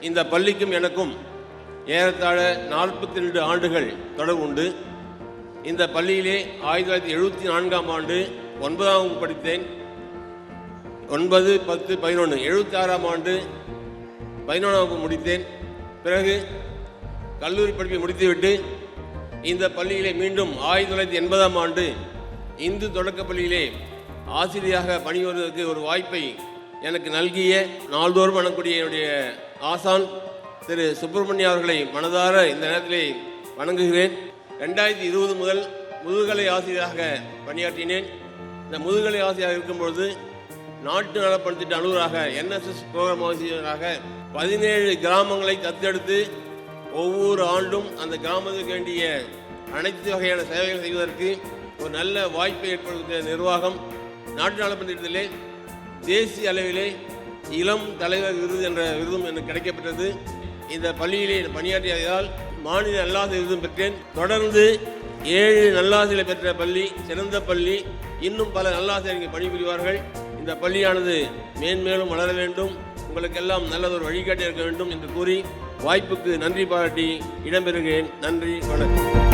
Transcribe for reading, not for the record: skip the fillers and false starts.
இந்த பள்ளிக்கும் எனக்கும் ஏறத்தாழ 42 ஆண்டுகள் தொடர்பு உண்டு. இந்த பள்ளியிலே 1974ஆம் ஆண்டு 9ஆம் வகுப்பு படித்தேன். 9, 10, 11 76ஆம் ஆண்டு 11ஆம் வகுப்பு முடித்தேன். பிறகு கல்லூரி படிப்பை முடித்துவிட்டு இந்த பள்ளியிலே மீண்டும் 1980ஆம் ஆண்டு இந்து தொடக்கப் பள்ளியிலே ஆசிரியராக பணிபுரிவதற்கு ஒரு வாய்ப்பை எனக்கு நல்கிய நாள்தோறும் வணங்கக்கூடிய என்னுடைய ஆசான் திரு சுப்பிரமணிய அவர்களை மனதார இந்த நேரத்திலே வணங்குகிறேன். 2020 முதல் முதுகலை ஆசிரியராக பணியாற்றினேன். இந்த முதுகலை ஆசிரியராக இருக்கும்பொழுது நாட்டு நலப்பணித்திட்ட அலுவலராக NSS புரோகிராம் ஆசிரியராக 17 கிராமங்களை தத்தெடுத்து ஒவ்வொரு ஆண்டும் அந்த கிராமத்துக்கு வேண்டிய அனைத்து வகையான சேவைகள் செய்வதற்கு ஒரு நல்ல வாய்ப்பை ஏற்படுத்திய நிர்வாகம். நாட்டு நலப்பணித்திட்டத்திலே தேசிய அளவிலே இளம் தலைவர் விருது என்ற விருதும் எனக்கு கிடைக்கப்பட்டது. இந்த பள்ளியிலே பணியாற்றியதால் மாநில நல்லாசிரியர் விருதும் பெற்றேன். தொடர்ந்து 7 நல்லாசிரியரை பெற்ற பள்ளி, சிறந்த பள்ளி. இன்னும் பல நல்லாசிரியர்கள் பணிபுரிவார்கள். இந்த பள்ளியானது மேன்மேலும் வளர வேண்டும், உங்களுக்கெல்லாம் நல்லதொரு வழிகாட்டி இருக்க வேண்டும் என்று கூறி வாய்ப்புக்கு நன்றி பாராட்டி இடம்பெறுகிறேன். நன்றி, வணக்கம்.